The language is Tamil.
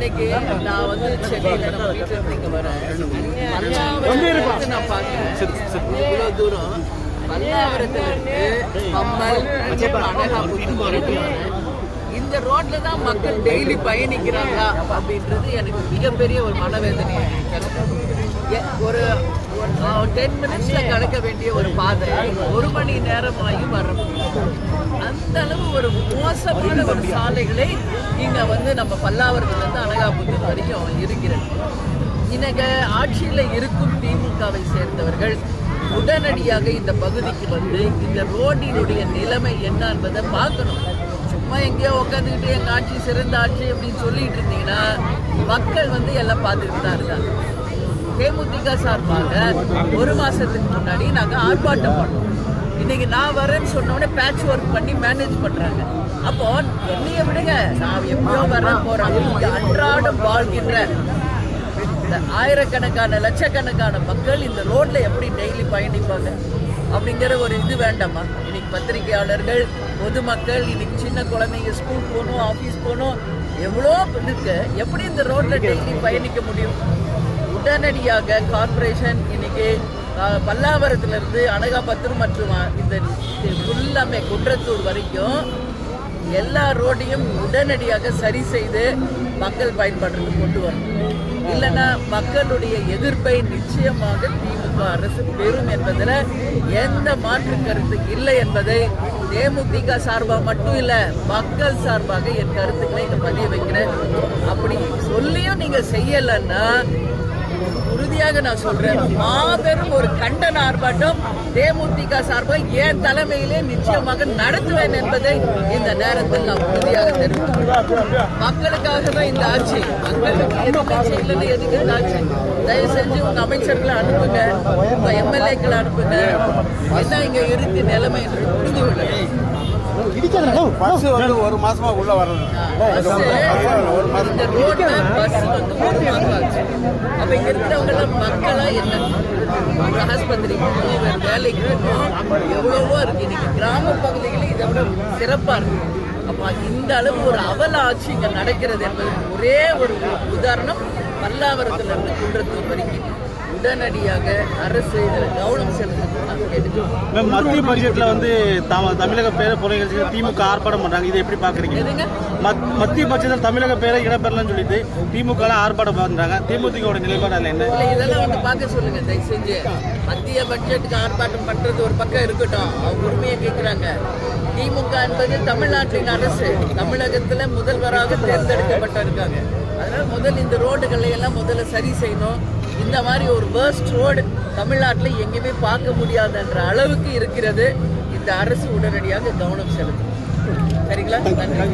இன்னைக்கு நான் வந்து சென்னையில நம்ம வீட்டுல இருந்து இங்க வரேன். நான் பாக்கிறேன் இவ்வளவு தூரம் பல்லாவரத்துல இருந்து பம்மல் அனகாபுரம் இந்த ரோட்ல தான் மக்கள் டெய்லி பயணிக்கிறாங்களா அப்படின்றது எனக்கு மிகப்பெரிய ஒரு மனவேதனையா ஒரு 10 மினிட்ஸ்ல கடக்க வேண்டிய ஒரு பாதை 1 மணி நேரமாகி வர அந்த அளவு ஒரு மோசமான ஒரு சாலைகளை இங்க வந்து நம்ம பல்லாவரத்துல இருந்து அனகாபுத்தூர் வரைக்கும் இருக்கிறது. இன்னைக்கு ஆட்சியில இருக்கும் திமுகவை சேர்ந்தவர்கள் உடனடியாக இந்த பகுதிக்கு வந்து இந்த ரோடினுடைய நிலைமை என்ன என்பதை பார்க்கணும். சும்மா எங்கேயோ உட்காந்துக்கிட்டு எங்க ஆட்சி சிறந்த ஆட்சி அப்படின்னு சொல்லிட்டு இருந்தீங்கன்னா மக்கள் வந்து எல்லாம் பார்த்துக்கிட்டு தான் இருக்காங்க. தேமுதிக சார்பாக 1 மாசத்துக்கு முன்னாடி நாங்க ஆர்ப்பாட்டம் பண்ணோம். இன்னைக்கு நான் வரேன்னு சொன்னோடனே பேட்ச் ஒர்க் பண்ணி மேனேஜ் பண்றாங்க. அப்போ என்னைய விடுங்க, நான் எப்பயோ வரேன் போறேன். இங்க அன்றாடம் வாழ்கின்ற ஆயிரக்கணக்கான லட்சக்கணக்கான மக்கள் இந்த ரோட்ல எப்படி டெய்லி பயணிப்பாங்க அப்படிங்கிற ஒரு இது வேண்டாமா? இன்னைக்கு பத்திரிகையாளர்கள், பொதுமக்கள், இன்னைக்கு சின்ன குழந்தைங்க ஸ்கூல் போகணும், ஆஃபீஸ் போகணும், எவ்வளோ இருக்கு. எப்படி இந்த ரோட்ல டெய்லி பயணிக்க முடியும்? உடனடியாக கார்பரேஷன் இன்னைக்கு பல்லாவரத்திலிருந்து அனகாபுத்தூர் மற்றும் இந்த ஃபுல்லாமே குன்றத்தூர் வரைக்கும் எல்லா ரோடையும் உடனடியாக சரி செய்து மக்கள் பயன்பாட்டுக்கு கொண்டு வரணும். இல்லைன்னா மக்களுடைய எதிர்ப்பை நிச்சயமாக திமுக அரசு பெறும் என்பதில் எந்த மாற்று கருத்து இல்லை என்பதை தேமுதிக சார்பாக மட்டும் இல்லை, மக்கள் சார்பாக என் கருத்துக்களை இங்கே பதிய வைக்கிறேன். அப்படி சொல்லியும் நீங்கள் செய்யலைன்னா உறுதியாக நான் சொல்றேன், மாபெரும் ஒரு கண்டன ஆர்ப்பாட்டம் தேமுதிக சார்பாக என் தலைமையிலே நிச்சயமாக நடத்துவேன் என்பதை இந்த நேரத்தில் நான் உறுதியாக தெரிவிக்கிறேன். மக்களுக்காக தான் இந்த ஆட்சி, மக்களுக்கு எதுவுமே செய்யலன்னு எதுக்கு இந்த ஆட்சி? தயவு செஞ்சு உங்க அமைச்சர்களை அனுப்புங்க, உங்க எம்எல்ஏக்களை அனுப்புங்க. என்ன இங்க இருக்கு நிலைமை என்று புரிந்து கொள்ளுங்க. 1 மாசமா உள்ள வர்றது இந்த ரோட்ல பஸ் வந்து 1 மாசம் ஆச்சு. அப்ப இங்க இருக்கிறவங்க மக்களா என்ன ஆஸ்பத்திரி வேலைக்கு எவ்வளவோ இருக்கு. இன்னைக்கு கிராம பகுதிகளில் இதை விட சிறப்பா இருக்கு. அப்ப இந்த அளவு ஒரு அவல ஆட்சி இங்க நடக்கிறது என்பதற்கு ஒரே ஒரு உதாரணம் பல்லாவரத்துல இருந்து குன்றத்தூர் வரைக்கும் உடனடியாக அரசு இதில் கவனம் செலுத்தணும். மத்திய பட்ஜெட்ல வந்து தமிழக பேரை புறக்கணிச்சு திமுக ஆர்ப்பாட்டம் பண்றாங்க. இதை எப்படி பாக்குறீங்க? மத்திய பட்ஜெட்டில் தமிழக பேரை இடம்பெறலன்னு சொல்லிட்டு திமுக ஆர்ப்பாட்டம் பண்றாங்க. திமுகவோட நிலைப்பாடு அதில் என்ன? இதெல்லாம் வந்து பார்க்க சொல்லுங்க தயவு செஞ்சு. மத்திய பட்ஜெட்டுக்கு ஆர்ப்பாட்டம் பண்றது ஒரு பக்கம் இருக்கட்டும், அவங்க உரிமையை கேட்கிறாங்க. திமுக என்பது தமிழ்நாட்டின் அரசு, தமிழகத்துல முதல்வராக தேர்ந்தெடுக்கப்பட்டிருக்காங்க. அதனால முதல் இந்த ரோடுகளை எல்லாம் முதல்ல சரி செய்யணும். இந்த மாதிரி ஒரு வேர்ஸ்ட் ரோடு தமிழ்நாட்டில் எங்கேயுமே பார்க்க முடியாதுன்ற அளவுக்கு இருக்கிறது. இந்த அரசு உடனடியாக கவனம் செலுத்தும். சரிங்களா? நன்றி.